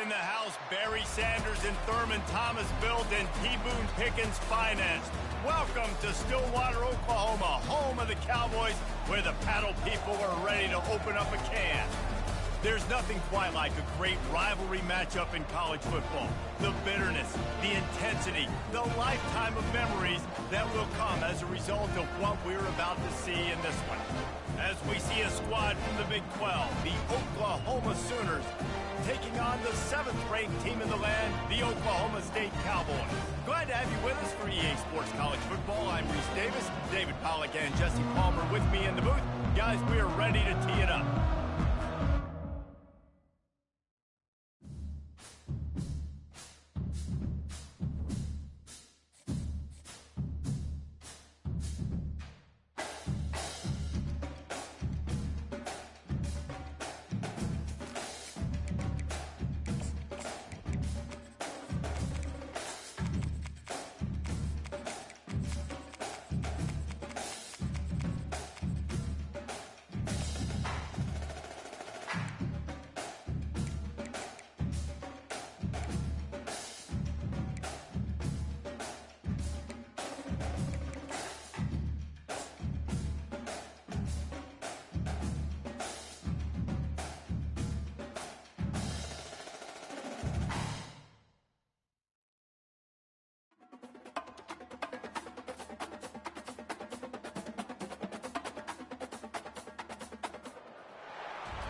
in the house, Barry Sanders and Thurman Thomas built and T. Boone Pickens financed. Welcome to Stillwater, Oklahoma, home of the Cowboys, where the paddle people are ready to open up a can. There's nothing quite like a great rivalry matchup in college football. The bitterness, the intensity, the lifetime of memories that will come as a result of what we're about to see in this one. As we see a squad from the Big 12, the Oklahoma Sooners, taking on the 7th-ranked team in the land, the Oklahoma State Cowboys. Glad to have you with us for EA Sports College Football. I'm Reese Davis, David Pollack and Jesse Palmer with me in the booth. Guys, we are ready to tee it up.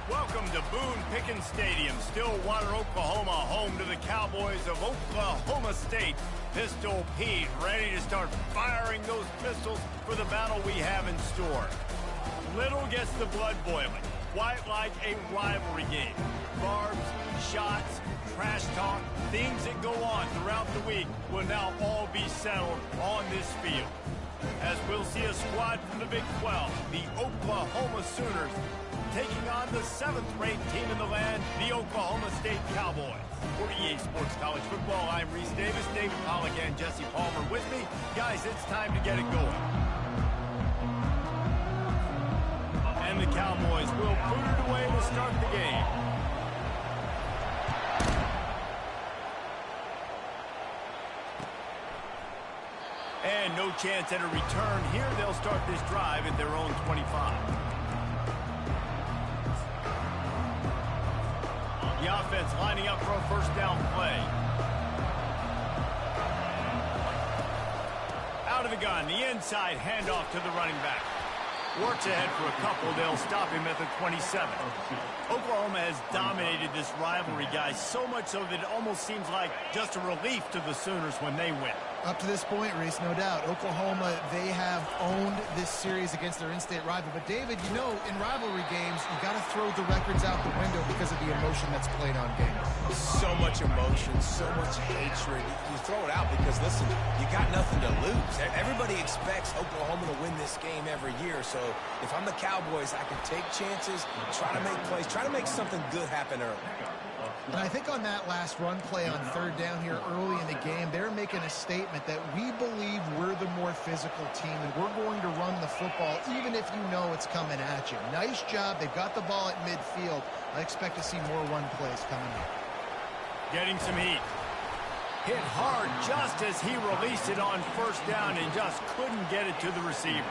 Welcome to Boone Pickens Stadium, Stillwater, Oklahoma, home to the Cowboys of Oklahoma State. Pistol Pete ready to start firing those pistols for the battle we have in store. Little gets the blood boiling, quite like a rivalry game. Barbs, shots, trash talk, things that go on throughout the week will now all be settled on this field. As we'll see a squad from the Big 12, the Oklahoma Sooners, taking on the 7th-ranked team in the land, the Oklahoma State Cowboys. For EA Sports College Football, I'm Reese Davis, David Pollack and Jesse Palmer with me. Guys, it's time to get it going. And the Cowboys will put it away to start the game. And no chance at a return here. They'll start this drive at their own 25. The offense lining up for a first down play. Out of the gun, the inside handoff to the running back. Works ahead for a couple. They'll stop him at the 27. Oklahoma has dominated this rivalry, guys, so much so that it almost seems like just a relief to the Sooners when they win. Up to this point, Reese, no doubt. Oklahoma, they have owned this series against their in-state rival. But, David, you know, in rivalry games, you got to throw the records out the window because of the emotion that's played on games. So much emotion, so much hatred. You throw it out because, listen, you got nothing to lose. Everybody expects Oklahoma to win this game every year. So if I'm the Cowboys, I can take chances, try to make plays, try to make something good happen early. And I think on that last run play on third down here early in the game, they're making a statement that we believe we're the more physical team and we're going to run the football even if you know it's coming at you. Nice job. They've got the ball at midfield. I expect to see more run plays coming up. Getting some heat. Hit hard just as he released it on first down and just couldn't get it to the receiver.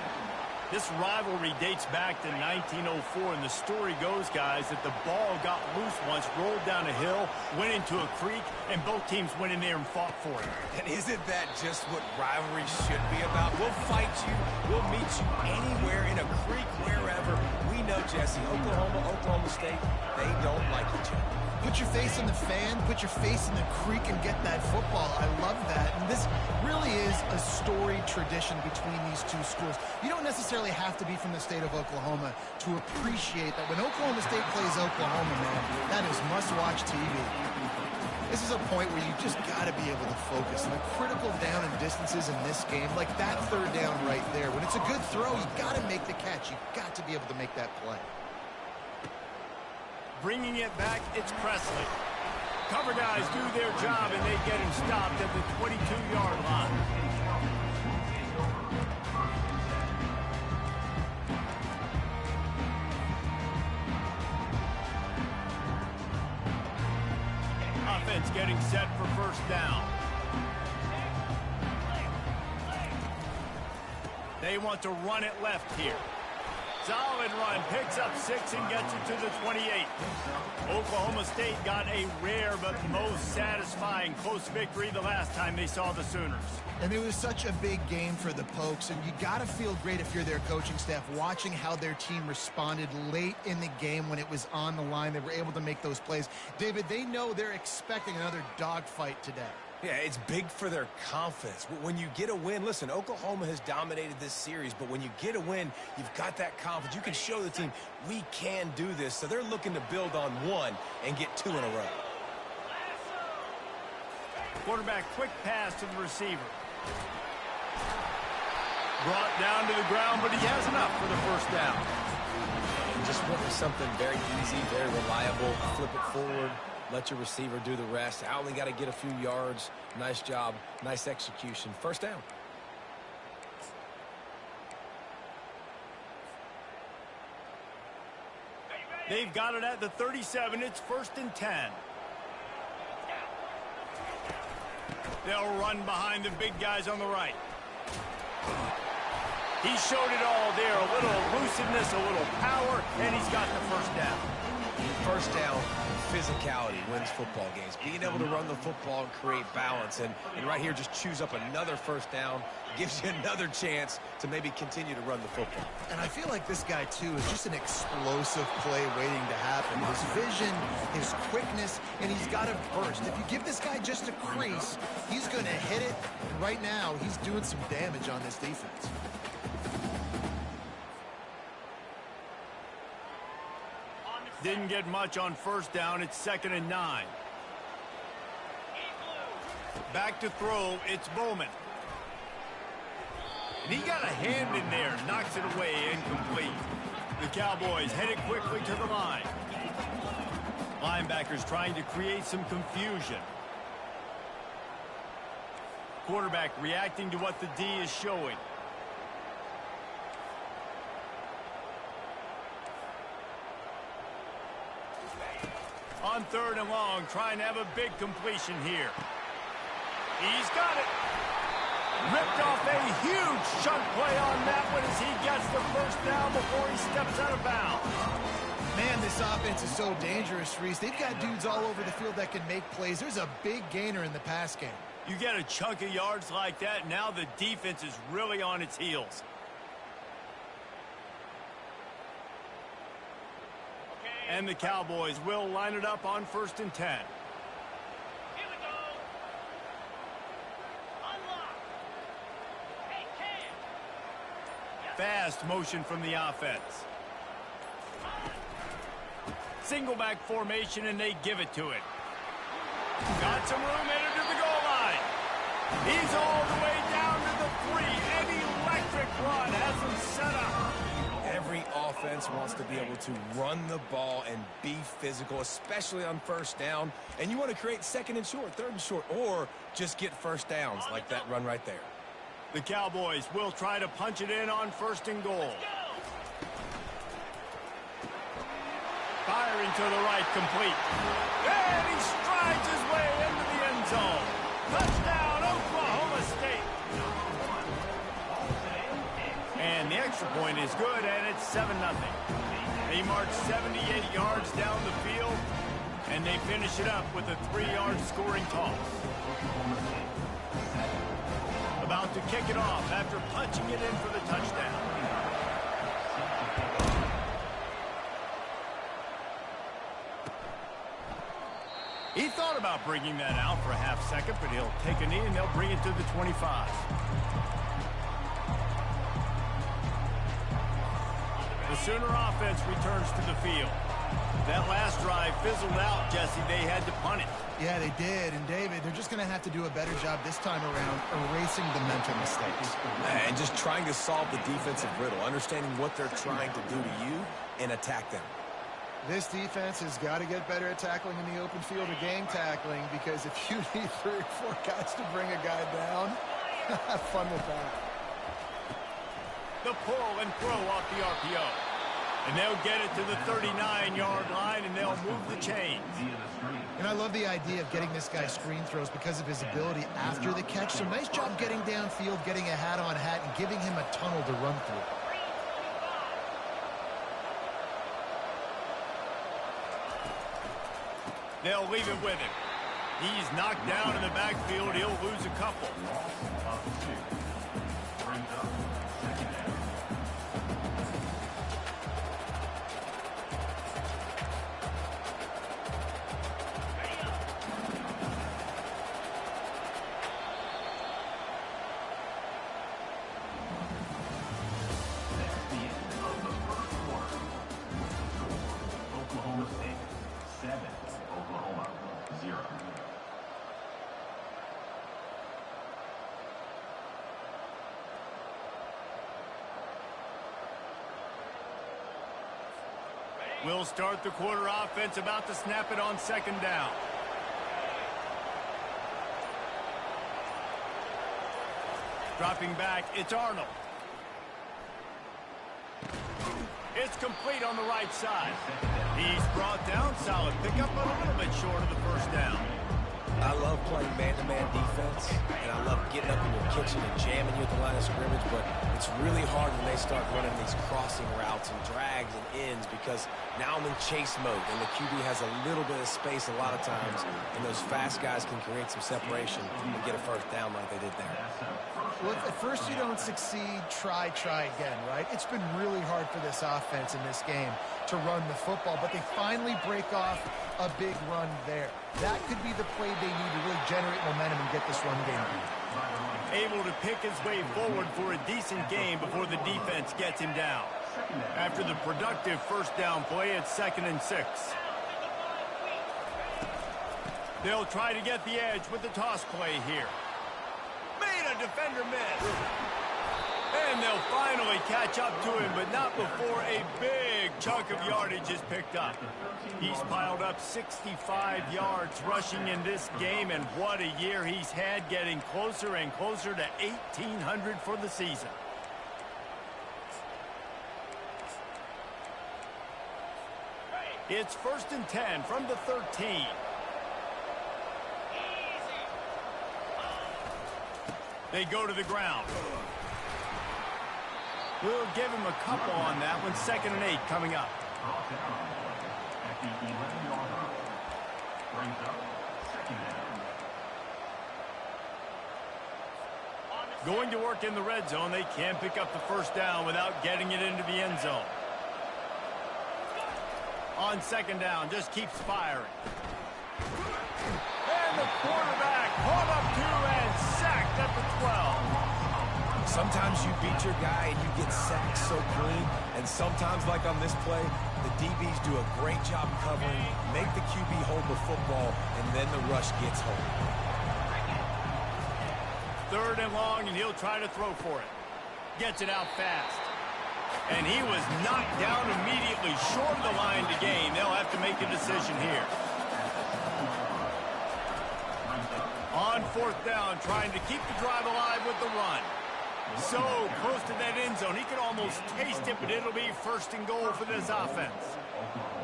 This rivalry dates back to 1904, and the story goes, guys, that the ball got loose once, rolled down a hill, went into a creek, and both teams went in there and fought for it. And isn't that just what rivalry should be about? We'll fight you. We'll meet you anywhere, in a creek, wherever. We know, Jesse, Oklahoma State, they don't like each other. Put your face in the fan, put your face in the creek and get that football. I love that. And this really is a storied tradition between these two schools. You don't necessarily have to be from the state of Oklahoma to appreciate that when Oklahoma State plays Oklahoma, man, that is must-watch TV. This is a point where you just got to be able to focus. And the critical down and distances in this game, like that third down right there, when it's a good throw, you got to make the catch. You got to be able to make that play. Bringing it back, it's Presley. Cover guys do their job, and they get him stopped at the 22-yard line. A getting set for first down. They want to run it left here. Solid run, picks up 6 and gets it to the 28. Oklahoma State got a rare but most satisfying close victory the last time they saw the Sooners. And it was such a big game for the Pokes, and you got to feel great if you're their coaching staff, watching how their team responded late in the game when it was on the line. They were able to make those plays. David, they know they're expecting another dogfight today. Yeah, it's big for their confidence. When you get a win, listen, Oklahoma has dominated this series, but when you get a win, you've got that confidence. You can show the team, we can do this. So they're looking to build on 1 and get 2 in a row. Quarterback quick pass to the receiver. Brought down to the ground, but he has enough for the first down. And just wanting something very easy, very reliable. Flip it forward. Let your receiver do the rest. I only got to get a few yards. Nice job. Nice execution. First down. They've got it at the 37. It's 1st and 10. They'll run behind the big guys on the right. He showed it all there. A little elusiveness, a little power, and he's got the first down. First down, physicality wins football games. Being able to run the football and create balance. And right here, just choose up another first down. Gives you another chance to maybe continue to run the football. And I feel like this guy, too, is just an explosive play waiting to happen. His vision, his quickness, and he's got a burst. If you give this guy just a crease, he's going to hit it. And right now, he's doing some damage on this defense. Didn't get much on first down. It's 2nd and 9. Back to throw. It's Bowman. And he got a hand in there. Knocks it away. Incomplete. The Cowboys headed quickly to the line. Linebackers trying to create some confusion. Quarterback reacting to what the D is showing. On 3rd and long, trying to have a big completion here. He's got it. Ripped off a huge chunk play on that one as he gets the first down before he steps out of bounds. Man, this offense is so dangerous, Reese. They've got dudes all over the field that can make plays. There's a big gainer in the pass game. You get a chunk of yards like that, now the defense is really on its heels. And the Cowboys will line it up on 1st and 10. Here we go. Unlock. Hey, Cam. Fast motion from the offense. Single back formation, and they give it to it. Got some room headed to the goal line. He's all the way down to the 3. An electric run has him set up. Every offense wants to be able to run the ball and be physical, especially on first down. And you want to create 2nd and short, 3rd and short, or just get first downs like that run right there. The Cowboys will try to punch it in on 1st and goal. Firing to the right, complete. And he strides his way into the end zone. Touchdown, Oklahoma State. And the extra point is good, and it's 7-0. They march 78 yards down the field, and they finish it up with a 3-yard scoring toss. About to kick it off after punching it in for the touchdown. He thought about bringing that out for a half second, but he'll take a knee and they'll bring it to the 25. The Sooner offense returns to the field. That last drive fizzled out, Jesse. They had to punt it. Yeah, they did. And, David, they're just going to have to do a better job this time around erasing the mental mistakes. And just trying to solve the defensive riddle, understanding what they're trying to do to you and attack them. This defense has got to get better at tackling in the open field or game tackling, because if you need 3 or 4 guys to bring a guy down, have fun with that. The pull and throw off the RPO. And they'll get it to the 39-yard line, and they'll move the chains. And I love the idea of getting this guy screen throws because of his ability after the catch. So nice job getting downfield, getting a hat-on-hat, and giving him a tunnel to run through. They'll leave it with him. He's knocked down in the backfield. He'll lose a couple. We'll start the quarter offense, about to snap it on second down. Dropping back, it's Arnold. It's complete on the right side. He's brought down, solid pickup, but a little bit short of the first down. I love playing man-to-man defense, and I love getting up in your kitchen and jamming you at the line of scrimmage, but it's really hard when they start running these crossing routes and drags and ends because now I'm in chase mode, and the QB has a little bit of space a lot of times, and those fast guys can create some separation and get a first down like they did there. Well, if at first you don't succeed, try again, right? It's been really hard for this offense in this game to run the football, but they finally break off a big run there. That could be the play they need to really generate momentum and get this run game. Able to pick his way forward for a decent game before the defense gets him down. After the productive first down play, it's 2nd and 6. They'll try to get the edge with the toss play here. Made a defender miss. And they'll finally catch up to him, but not before a big chunk of yardage is picked up. He's piled up 65 yards rushing in this game, and what a year he's had, getting closer and closer to 1,800 for the season. It's 1st and 10 from the 13. They go to the ground. We'll give him a couple on that one. 2nd and 8 coming up. Going to work in the red zone. They can't pick up the first down without getting it into the end zone. On 2nd down, just keeps firing. And the quarterback caught up to and sacked at the 12. Sometimes you beat your guy and you get sacked so clean, and sometimes, like on this play, the DBs do a great job covering, make the QB hold the football, and then the rush gets home. 3rd and long, and he'll try to throw for it. Gets it out fast. And he was knocked down immediately short of the line to gain. They'll have to make a decision here. On 4th down, trying to keep the drive alive with the run. So close to that end zone. He could almost taste it, but it'll be 1st and goal for this offense.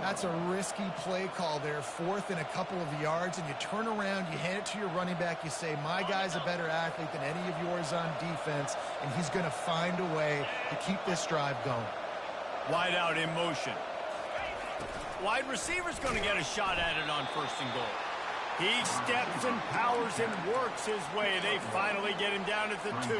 That's a risky play call there. 4th and a couple of yards, and you turn around, you hand it to your running back, you say, my guy's a better athlete than any of yours on defense, and he's going to find a way to keep this drive going. Wide out in motion. Wide receiver's going to get a shot at it on 1st and goal. He steps and powers and works his way. They finally get him down at the 2.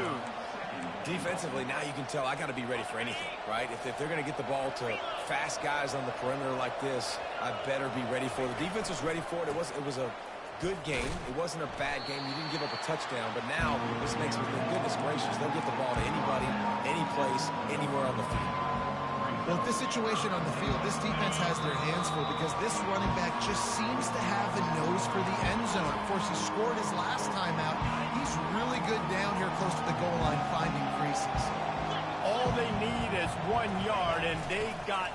Defensively, now you can tell I got to be ready for anything, right? If they're going to get the ball to fast guys on the perimeter like this, I better be ready for it. The defense was ready for it. It was a good game. It wasn't a bad game. You didn't give up a touchdown, but now this makes me think, goodness gracious, they'll get the ball to anybody, any place, anywhere on the field. Well, with this situation on the field, this defense has their hands full because this running back just seems to have the nose for the end zone. Of course, he scored his last time out. He's really good down here close to the goal line finding creases. All they need is 1 yard, and they got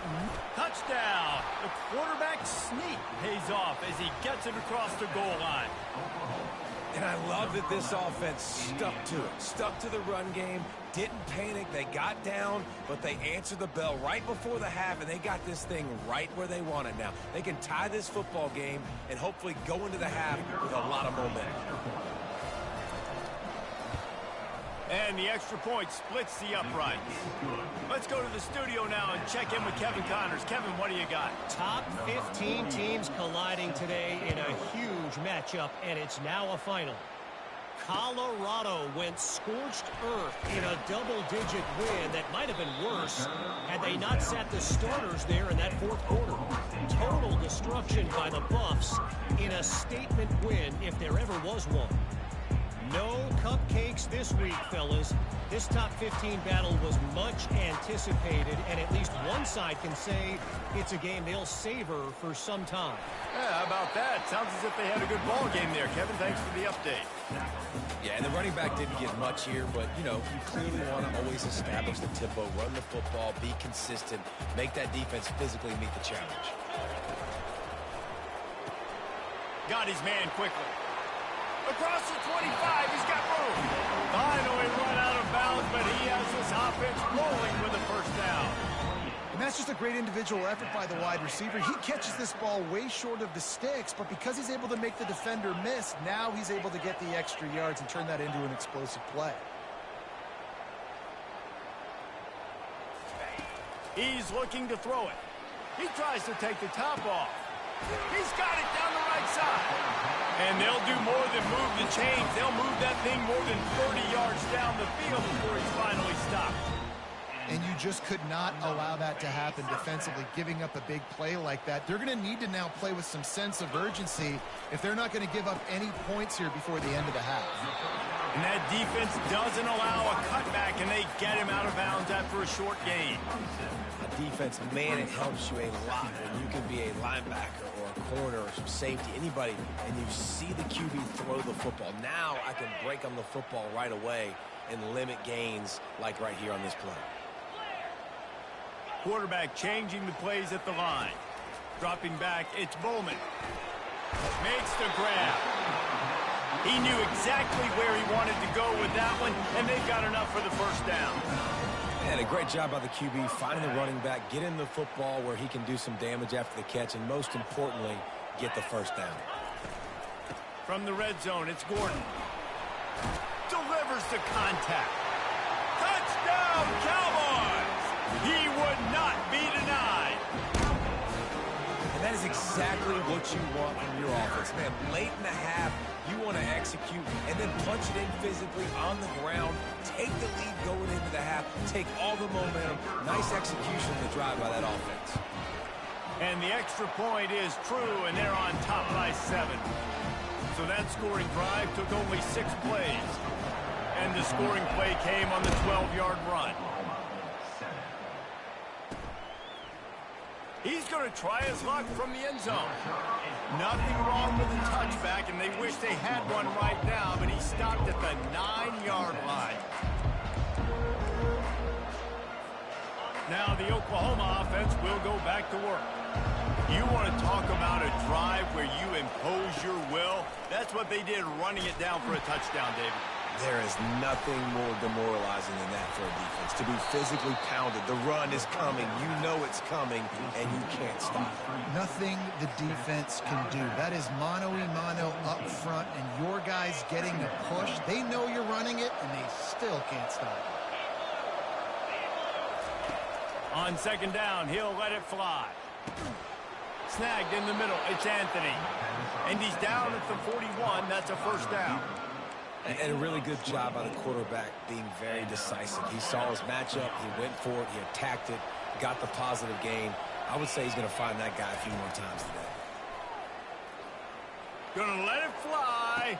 touchdown. The quarterback sneak pays off as he gets it across the goal line. And I love that this offense stuck to it, stuck to the run game, didn't panic. They got down, but they answered the bell right before the half, and they got this thing right where they want it now. They can tie this football game and hopefully go into the half with a lot of momentum. And the extra point splits the uprights. Let's go to the studio now and check in with Kevin Connors. Kevin, what do you got? Top 15 teams colliding today in a huge matchup, and it's now a final. Colorado went scorched earth in a double-digit win that might have been worse had they not sat the starters there in that fourth quarter. Total destruction by the Buffs in a statement win if there ever was one. No cupcakes this week, fellas. This top 15 battle was much anticipated, and at least one side can say it's a game they'll savor for some time. Yeah, how about that? Sounds as if they had a good ball game there, Kevin. Thanks for the update. Yeah, and the running back didn't get much here, but, you know, you clearly want to always establish the tempo, run the football, be consistent, make that defense physically meet the challenge. Got his man quickly. Across the 25, he's got room. Finally run out of bounds, but he has this offense rolling with a first down. And that's just a great individual effort by the wide receiver. He catches this ball way short of the sticks, but because he's able to make the defender miss, now he's able to get the extra yards and turn that into an explosive play. He's looking to throw it. He tries to take the top off. He's got it down the right side. And they'll do more than move the chains. They'll move that thing more than 30 yards down the field before he's finally stopped. And you just could not allow that to happen defensively, giving up a big play like that. They're going to need to now play with some sense of urgency if they're not going to give up any points here before the end of the half. And that defense doesn't allow a cutback, and they get him out of bounds after a short gain. Defense, man, it helps you a lot when you can be a linebacker or a corner or some safety, anybody, and you see the QB throw the football. Now I can break on the football right away and limit gains like right here on this play. Quarterback changing the plays at the line. Dropping back, it's Bowman. Makes the grab. He knew exactly where he wanted to go with that one, and they've got enough for the first down. And a great job by the QB finding the running back, get him the football where he can do some damage after the catch, and most importantly, get the first down. From the red zone, it's Gordon. Delivers the contact. Touchdown, Cowboys! He would not be denied. And that is exactly what you want from your offense. Man, late in the half, you want to execute and then punch it in physically on the ground, take the lead going into the half, take all the momentum. Nice execution of the drive by that offense. And the extra point is true, and they're on top by 7. So that scoring drive took only 6 plays. And the scoring play came on the 12-yard run. He's going to try his luck from the end zone. Nothing wrong with the touchback, and they wish they had one right now, but he stopped at the 9-yard line. Now the Oklahoma offense will go back to work. You want to talk about a drive where you impose your will? That's what they did, running it down for a touchdown, David. There is nothing more demoralizing than that for a defense. To be physically pounded. The run is coming. You know it's coming, and you can't stop it. Nothing the defense can do. That is mano-a-mano up front, and your guys getting the push. They know you're running it, and they still can't stop it. On second down, he'll let it fly. Snagged in the middle. It's Anthony. And he's down at the 41. That's a first down. And a really good job by the quarterback being very decisive. He saw his matchup. He went for it. He attacked it. Got the positive gain. I would say he's going to find that guy a few more times today. Gonna let it fly.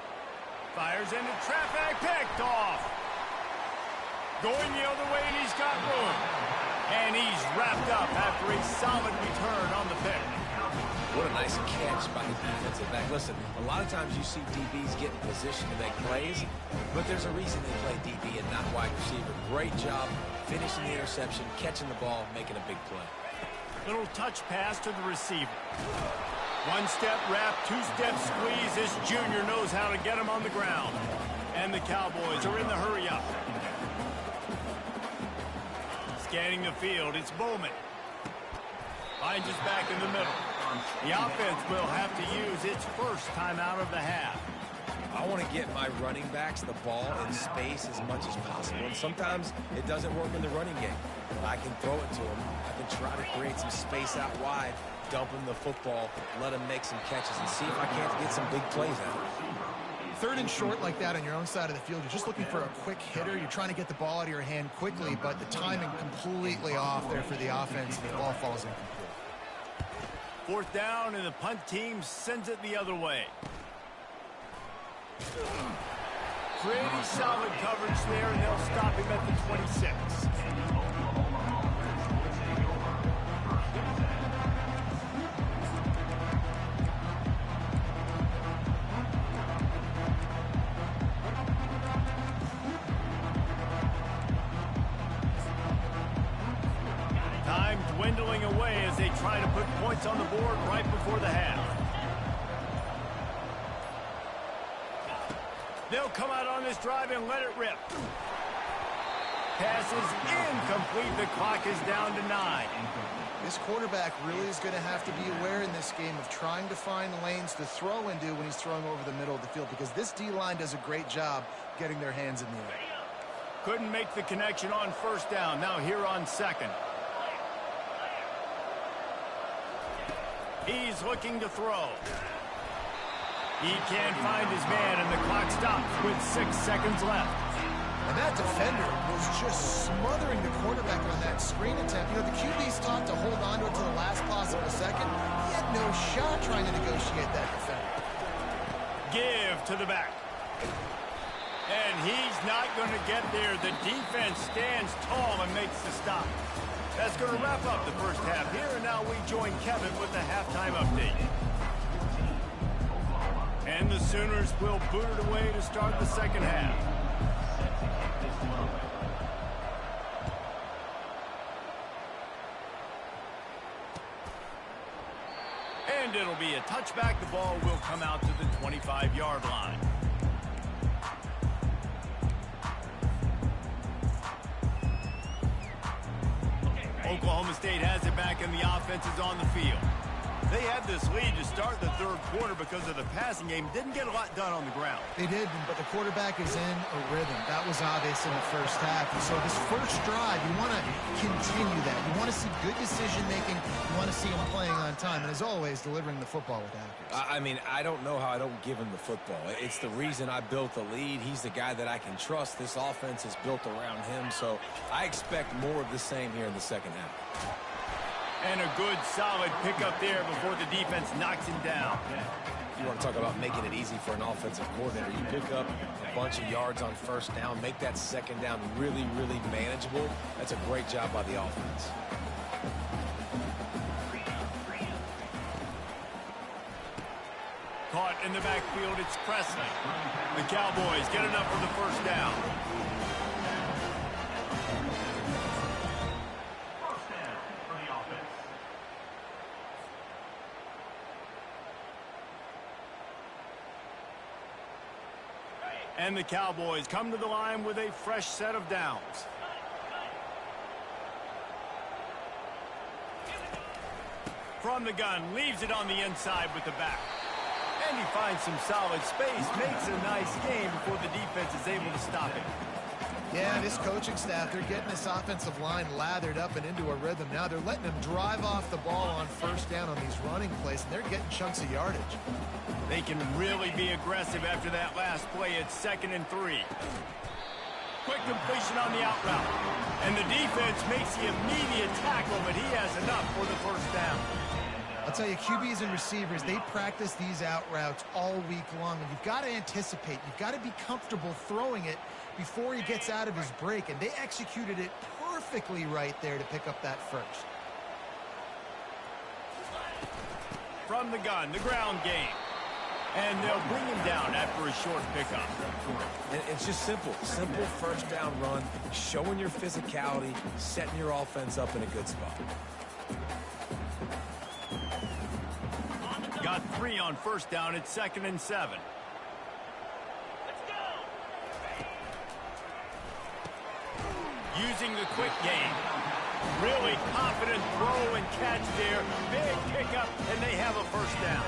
Fires into traffic. Picked off. Going the other way, and he's got room. And he's wrapped up after a solid return on the pick. What a nice catch by the defensive back. Listen, a lot of times you see DBs get in position to make plays, but there's a reason they play DB and not wide receiver. Great job finishing the interception, catching the ball, making a big play. Little touch pass to the receiver. One-step wrap, two-step squeeze. This junior knows how to get him on the ground. And the Cowboys are in the hurry-up. Scanning the field, it's Bowman. Finds us back in the middle. The offense will have to use its first timeout of the half. I want to get my running backs the ball in space as much as possible. And sometimes it doesn't work in the running game. But I can throw it to them. I can try to create some space out wide, dump him the football, let him make some catches, and see if I can't get some big plays out of it. Third and short like that on your own side of the field, you're just looking for a quick hitter. You're trying to get the ball out of your hand quickly, but the timing completely off there for the offense, and the ball falls incomplete. Fourth down, and the punt team sends it the other way. Pretty solid coverage there, and they'll stop him at the 26. Time dwindling away as they try to put points on the board right before the half. They'll come out on this drive and let it rip. Pass is incomplete. The clock is down to 9. This quarterback really is going to have to be aware in this game of trying to find lanes to throw into when he's throwing over the middle of the field, because this D-line does a great job getting their hands in the air. Couldn't make the connection on first down. Now here on second. He's looking to throw. He can't find his man, and the clock stops with 6 seconds left. And that defender was just smothering the quarterback on that screen attempt. You know, the QB's taught to hold on to it to the last possible second. He had no shot trying to negotiate that defender. Give to the back. And he's not going to get there. The defense stands tall and makes the stop. That's going to wrap up the first half here, and now we join Kevin with the halftime update. And the Sooners will boot it away to start the second half. And it'll be a touchback. The ball will come out to the 25-yard line. Oklahoma State has it back, and the offense is on the field. They had this lead to start the third quarter because of the passing game. Didn't get a lot done on the ground. They did, but the quarterback is in a rhythm. That was obvious in the first half. And so this first drive, you want to continue that. You want to see good decision-making. You want to see him playing on time. And as always, delivering the football with accuracy. I mean, I don't know how I don't give him the football. It's the reason I built the lead. He's the guy that I can trust. This offense is built around him. So I expect more of the same here in the second half. And a good, solid pickup there before the defense knocks him down. You want to talk about making it easy for an offensive coordinator. You pick up a bunch of yards on first down, make that second down really, really manageable. That's a great job by the offense. Caught in the backfield, it's Presley. The Cowboys get enough for the first down. And the Cowboys come to the line with a fresh set of downs. From the gun, leaves it on the inside with the back. And he finds some solid space, makes a nice game before the defense is able to stop it. Yeah, this coaching staff, they're getting this offensive line lathered up and into a rhythm. Now they're letting them drive off the ball on first down on these running plays, and they're getting chunks of yardage. They can really be aggressive after that last play. It's 2nd and 3. Quick completion on the out route. And the defense makes the immediate tackle, but he has enough for the first down. I'll tell you, QBs and receivers, they practice these out routes all week long, and you've got to anticipate. You've got to be comfortable throwing it before he gets out of his break, and they executed it perfectly right there to pick up that first. From the gun, the ground game. And they'll bring him down after a short pickup. And it's just simple. Simple first down run, showing your physicality, setting your offense up in a good spot. Got 3 on first down at 2nd and 7. Let's go. Using the quick game. Really confident throw and catch there. Big pickup, and they have a first down.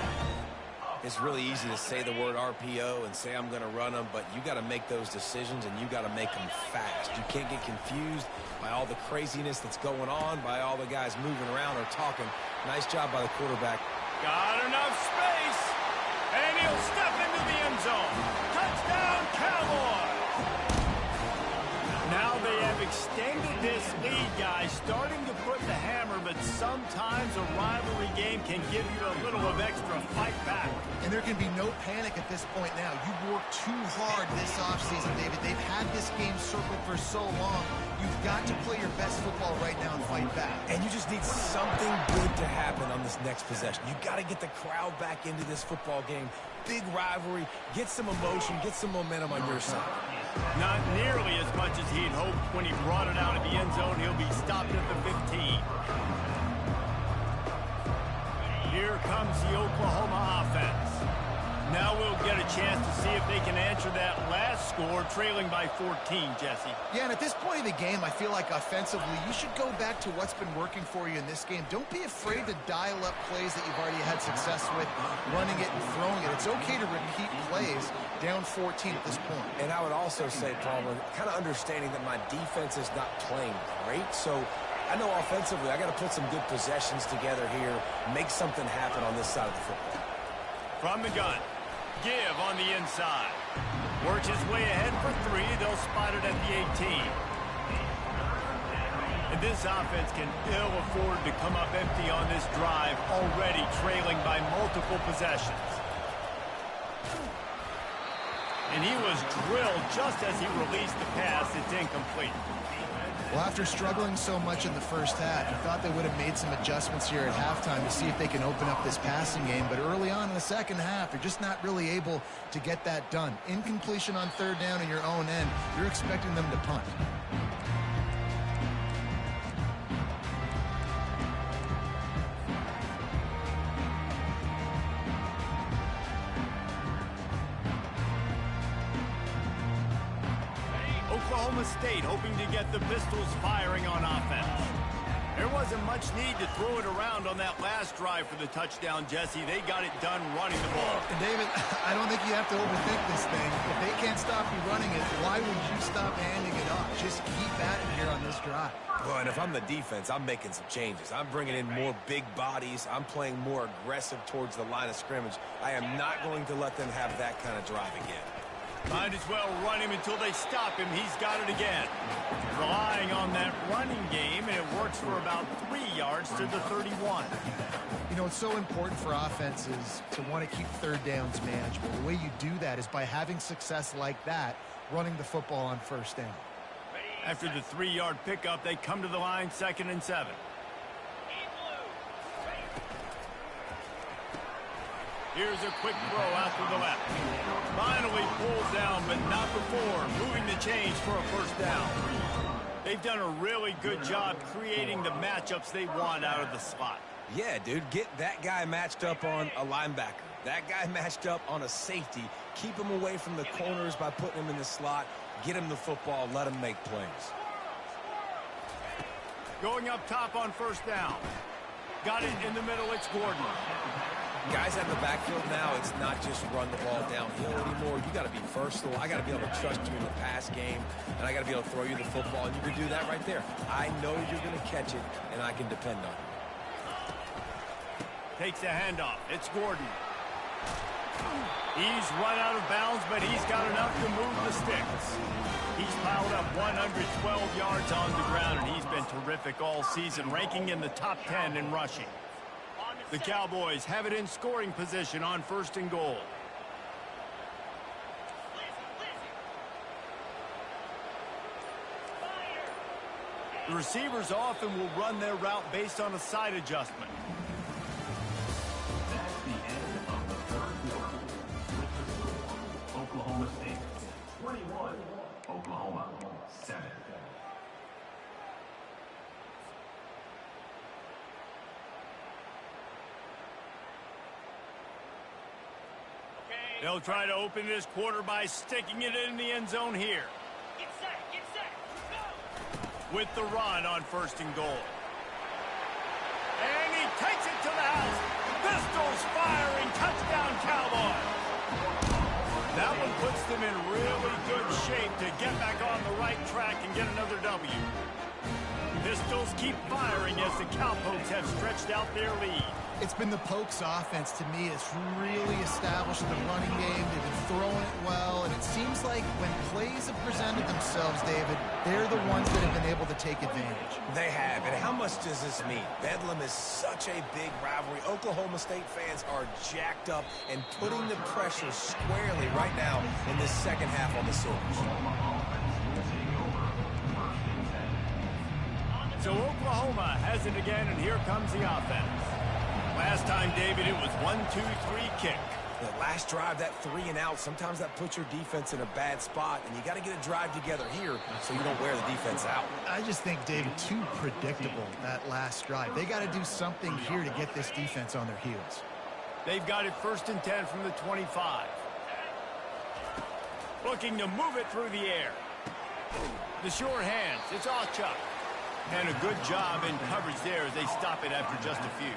It's really easy to say the word RPO and say I'm going to run them, but you got to make those decisions, and you got to make them fast. You can't get confused by all the craziness that's going on, by all the guys moving around or talking. Nice job by the quarterback. Got enough space, and he'll step into the end zone. Touchdown, Cowboys! Now they have extended this lead, guys, starting to put the hammer, but sometimes a rivalry game can give you a little of extra fight back. And there can be no panic at this point now. You've worked too hard this offseason, David. They've had this game circled for so long. You've got to play your best football right now and fight back. And you just need something good to happen on this next possession. You got to get the crowd back into this football game. Big rivalry. Get some emotion. Get some momentum on your side. Not nearly as much as he'd hoped when he brought it out of the end zone. He'll be stopped at the 15. Here comes the Oklahoma offense. Now we'll get a chance to see if they can answer that last score, trailing by 14, Jesse. Yeah, and at this point of the game, I feel like offensively, you should go back to what's been working for you in this game. Don't be afraid to dial up plays that you've already had success with, running it and throwing it. It's okay to repeat plays down 14 at this point. And I would also say, Palmer, kind of understanding that my defense is not playing great, so I know offensively I got to put some good possessions together here, make something happen on this side of the football. From the gun. Give on the inside. Works his way ahead for 3. They'll spot it at the 18. And this offense can ill afford to come up empty on this drive, already trailing by multiple possessions. And he was drilled just as he released the pass. It's incomplete. Well, after struggling so much in the first half, you thought they would have made some adjustments here at halftime to see if they can open up this passing game. But early on in the second half, they're just not really able to get that done. Incompletion on third down in your own end, you're expecting them to punt. Oklahoma State hoping to get the Pistols firing on offense. There wasn't much need to throw it around on that last drive for the touchdown, Jesse. They got it done running the ball. And David, I don't think you have to overthink this thing. If they can't stop you running it, why would you stop handing it off? Just keep at it here on this drive. Well, and if I'm the defense, I'm making some changes. I'm bringing in more big bodies. I'm playing more aggressive towards the line of scrimmage. I am not going to let them have that kind of drive again. Might as well run him until they stop him. He's got it again. Relying on that running game, and it works for about 3 yards to the 31. You know, it's so important for offenses to want to keep third downs manageable. The way you do that is by having success like that, running the football on first down. After the 3-yard pickup, they come to the line 2nd and 7. Here's a quick throw out to the left. Finally pulled down, but not before moving the chains for a first down. They've done a really good job creating the matchups they want out of the slot. Yeah, dude, get that guy matched up on a linebacker. That guy matched up on a safety. Keep him away from the corners by putting him in the slot. Get him the football. Let him make plays. Going up top on first down. Got it in the middle. It's Gordon. Guys out in the backfield now, it's not just run the ball downhill anymore. You got to be versatile. I got to be able to trust you in the pass game, and I got to be able to throw you the football, and you can do that right there. I know you're going to catch it, and I can depend on it. Takes a handoff. It's Gordon. He's run out of bounds, but he's got enough to move the sticks. He's piled up 112 yards on the ground, and he's been terrific all season, ranking in the top 10 in rushing. The Cowboys have it in scoring position on 1st and goal. The receivers often will run their route based on a side adjustment. That's the end of the third quarter. Oklahoma State 21, Oklahoma 7. They'll try to open this quarter by sticking it in the end zone here. Get set, go! With the run on 1st and goal. And he takes it to the house. Pistols firing, touchdown Cowboys. That one puts them in really good shape to get back on the right track and get another W. Pistols keep firing as the Cowpokes have stretched out their lead. It's been the Pokes offense, to me, it's really established the running game. They've been throwing it well, and it seems like when plays have presented themselves, David, they're the ones that have been able to take advantage. They have, and how much does this mean? Bedlam is such a big rivalry. Oklahoma State fans are jacked up and putting the pressure squarely right now in this second half on the Sooners. So Oklahoma has it again, and here comes the offense. Last time, David, it was 1-2-3 kick. The last drive, that 3 and out, sometimes that puts your defense in a bad spot, and you got to get a drive together here so you don't wear the defense out. I just think, David, too predictable, that last drive. They got to do something here to get this defense on their heels. They've got it 1st and 10 from the 25. Looking to move it through the air. The short hands, it's Chuck. And a good job in coverage there as they stop it after just a few.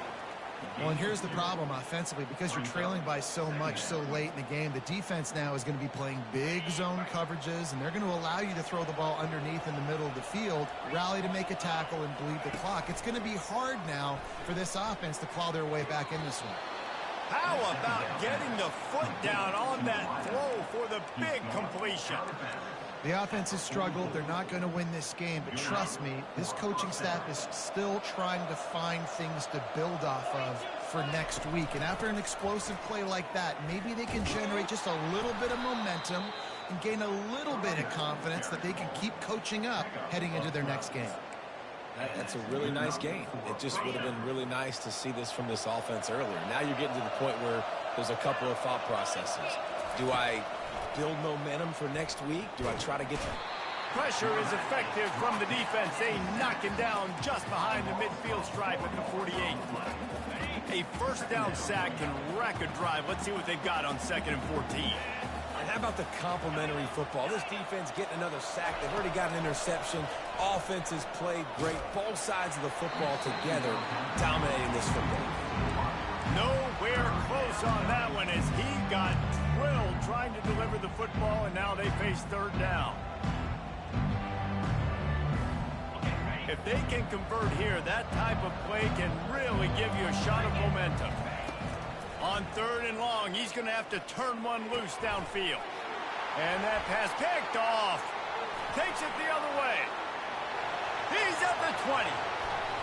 Well, and here's the problem offensively. Because you're trailing by so much so late in the game, the defense now is going to be playing big zone coverages, and they're going to allow you to throw the ball underneath in the middle of the field, rally to make a tackle, and bleed the clock. It's going to be hard now for this offense to claw their way back in this one. How about getting the foot down on that throw for the big completion? The offense has struggled. They're not going to win this game, but trust me, this coaching staff is still trying to find things to build off of for next week. And after an explosive play like that, maybe they can generate just a little bit of momentum and gain a little bit of confidence that they can keep coaching up heading into their next game. That's a really nice game. It just would have been really nice to see this from this offense earlier. Now you're getting to the point where there's a couple of thought processes. Do I build momentum for next week? Do I try to get to... Pressure is effective from the defense. They knock him down just behind the midfield stripe at the 48. A 1st down sack can wreck a drive. Let's see what they've got on 2nd and 14. And how about the complementary football? This defense getting another sack. They've already got an interception. Offense has played great. Both sides of the football together dominating this football. Nowhere close on that one as he got drilled trying to deliver the football, and now they face 3rd down. If they can convert here, that type of play can really give you a shot of momentum. On 3rd and long, he's going to have to turn one loose downfield. And that pass picked off. Takes it the other way. He's at the 20.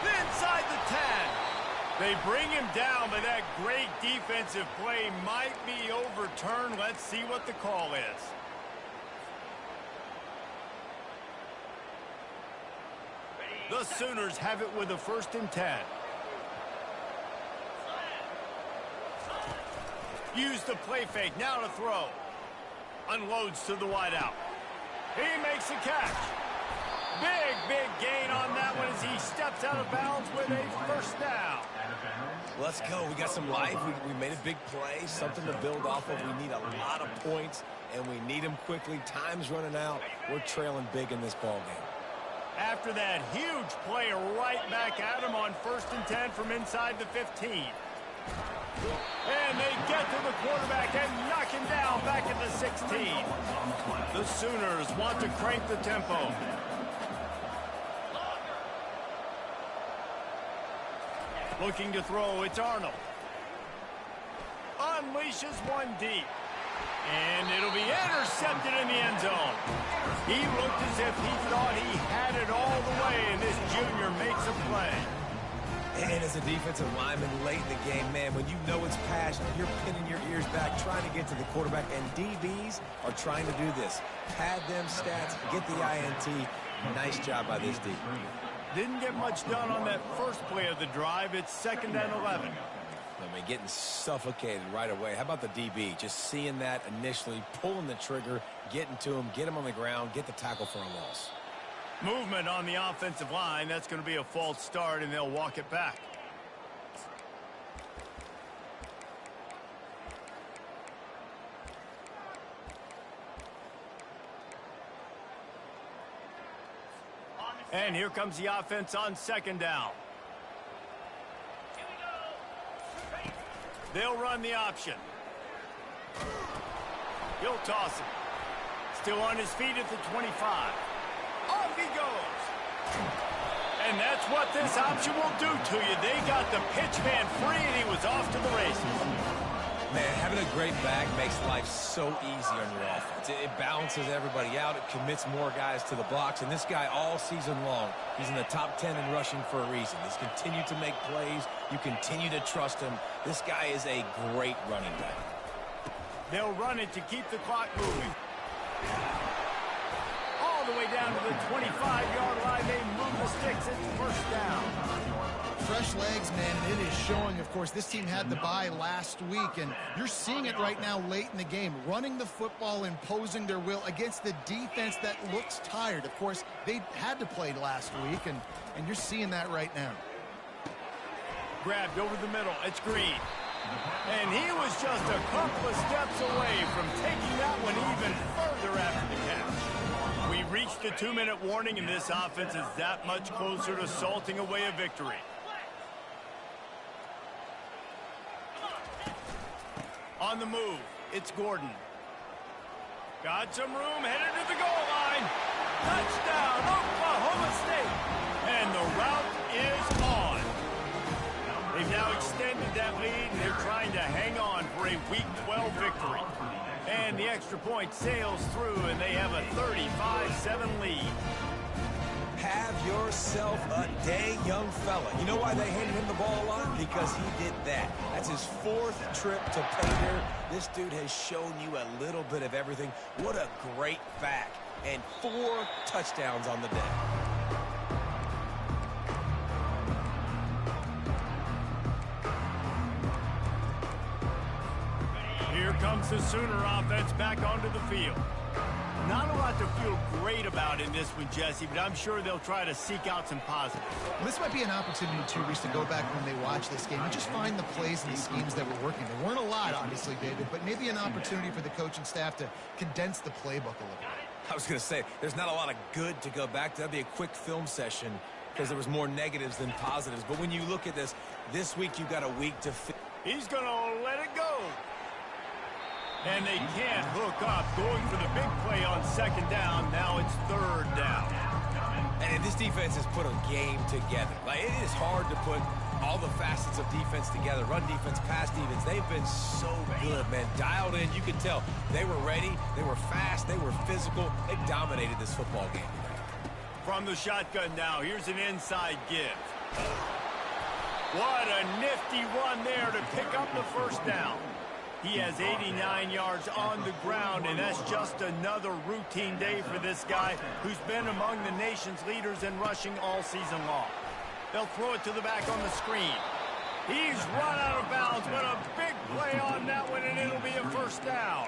Inside the 10. They bring him down, but that great defensive play might be overturned. Let's see what the call is. The Sooners have it with a 1st and 10. Use the play fake, now to throw. Unloads to the wideout. He makes a catch. Big gain on that one as he steps out of bounds with a 1st down. Let's go. We got some life. We made a big play, something to build off of. We need a lot of points, and we need them quickly. Time's running out. We're trailing big in this ball game. After that huge play, right back at him on 1st and 10 from inside the 15. And they get to the quarterback and knock him down back at the 16. The Sooners want to crank the tempo. Looking to throw, it's Arnold. Unleashes one deep. And it'll be intercepted in the end zone. He looked as if he thought he had it all the way, and this junior makes a play. And as a defensive lineman late in the game, man, when you know it's passionate, you're pinning your ears back, trying to get to the quarterback, and DBs are trying to do this. Pad them stats, get the INT. Nice job by this D. Didn't get much done on that first play of the drive. It's 2nd and 11. I mean, getting suffocated right away. How about the DB? Just seeing that initially, pulling the trigger, getting to him, get him on the ground, get the tackle for a loss. Movement on the offensive line. That's going to be a false start, and they'll walk it back. And here comes the offense on second down. They'll run the option. He'll toss it. Still on his feet at the 25. Off he goes. And that's what this option will do to you. They got the pitch man free, and he was off to the races. Man, having a great back makes life so easy on your offense. It balances everybody out. It commits more guys to the blocks. And this guy all season long, he's in the top 10 in rushing for a reason. He's continued to make plays. You continue to trust him. This guy is a great running back. They'll run it to keep the clock moving. All the way down to the 25-yard line. They move the sticks. It's first down. Fresh legs, man, and it is showing. Of course, this team had the bye last week, and you're seeing it right now late in the game. Running the football, imposing their will against the defense that looks tired. Of course, they had to play last week, and you're seeing that right now. Grabbed over the middle. It's Green. And he was just a couple of steps away from taking that one even further after the catch. We reached the 2-minute warning, and this offense is that much closer to salting away a victory. On the move, it's Gordon. Got some room, headed to the goal line. Touchdown, Oklahoma State. And the route is on. They've now extended that lead, and they're trying to hang on for a Week 12 victory. And the extra point sails through, and they have a 35-7 lead. Have yourself a dang young fella. You know why they handed him the ball a lot? Because he did that. That's his 4th trip to Painter. This dude has shown you a little bit of everything. What a great back. And 4 touchdowns on the day. Here comes the Sooner offense back onto the field. Not a lot to feel great about in this one, Jesse, but I'm sure they'll try to seek out some positives. Well, this might be an opportunity, too, Reese, to go back when they watch this game and just find the plays and the schemes that were working. There weren't a lot, obviously, David, but maybe an opportunity for the coaching staff to condense the playbook a little. I was going to say, there's not a lot of good to go back to. That'd be a quick film session because there was more negatives than positives. But when you look at this week you got a week to fit. He's going to let it go. And they can't hook up, going for the big play on second down. Now it's third down. And this defense has put a game together. Like, it is hard to put all the facets of defense together. Run defense, pass defense. They've been so good, man. Dialed in. You can tell they were ready. They were fast. They were physical. They dominated this football game. From the shotgun now, here's an inside give. What a nifty run there to pick up the first down. He has 89 yards on the ground, and that's just another routine day for this guy who's been among the nation's leaders in rushing all season long. They'll throw it to the back on the screen. He's run out of bounds, but a big play on that one, and it'll be a first down.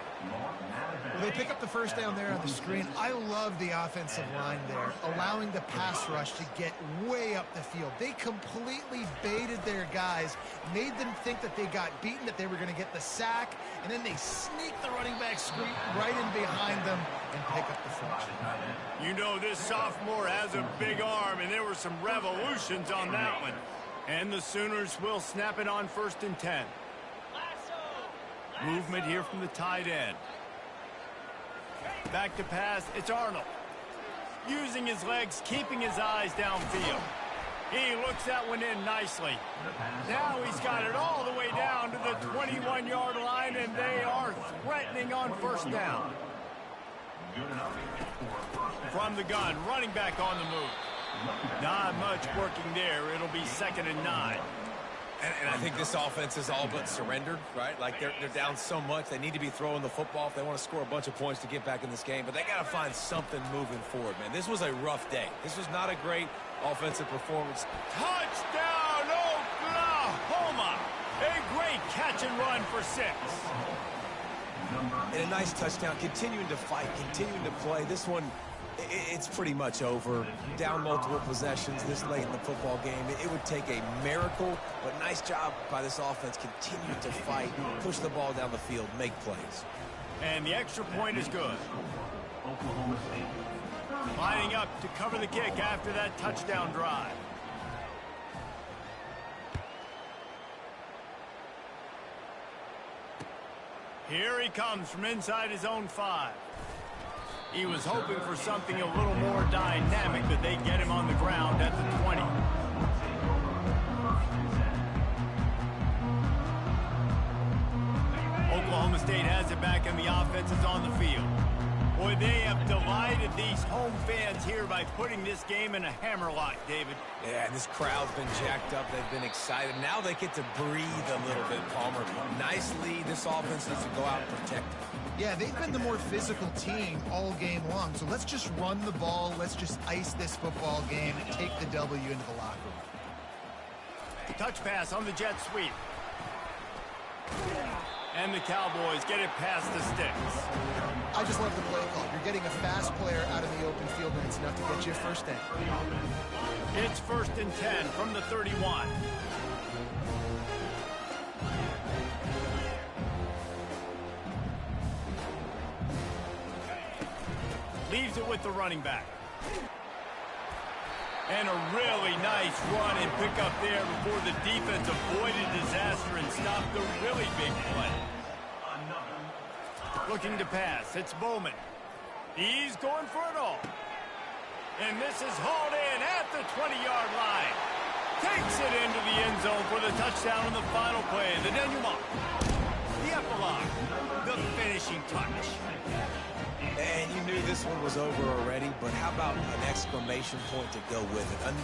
Well, they pick up the first down there on the screen. I love the offensive line there, allowing the pass rush to get way up the field. They completely baited their guys, made them think that they got beaten, that they were going to get the sack, and then they sneak the running back screen right in behind them and pick up the first. You know, this sophomore has a big arm, and there were some revolutions on that one. And the Sooners will snap it on 1st and 10. Movement here from the tight end. Back to pass, it's Arnold. Using his legs, keeping his eyes downfield. He looks that one in nicely. Now he's got it all the way down to the 21-yard line, and they are threatening on first down. From the gun, running back on the move. Not much working there. It'll be 2nd and 9. And I think this offense is all but surrendered, right? Like, they're down so much. They need to be throwing the football if they want to score a bunch of points to get back in this game. But they got to find something moving forward, man. This was a rough day. This was not a great offensive performance. Touchdown, Oklahoma! A great catch and run for 6. And a nice touchdown. Continuing to fight, continuing to play. This one, it's pretty much over. Down multiple possessions this late in the football game. It would take a miracle, but nice job by this offense. Continue to fight, push the ball down the field, make plays. And the extra point is good. Oklahoma State. Lining up to cover the kick after that touchdown drive. Here he comes from inside his own 5. He was hoping for something a little more dynamic, but they get him on the ground at the 20. Oklahoma State has it back and the offense is on the field. Boy, they have delighted these home fans here by putting this game in a hammerlock, David. Yeah, this crowd's been jacked up. They've been excited. Now they get to breathe a little bit, Palmer. Nice lead. This offense needs to go out and protect it. Yeah, they've been the more physical team all game long. So let's just run the ball. Let's just ice this football game and take the W into the locker room. Touch pass on the jet sweep. And the Cowboys get it past the sticks. I just love the play call. You're getting a fast player out of the open field, and it's enough to get you a first down. It's 1st and 10 from the 31. Leaves it with the running back. And a really nice run and pick up there before the defense avoided disaster and stopped the really big play. Looking to pass. It's Bowman. He's going for it all. And this is hauled in at the 20-yard line. Takes it into the end zone for the touchdown on the final play. The denouement. The epilogue. The finishing touch. And you knew this one was over already, but how about an exclamation point to go with it? Another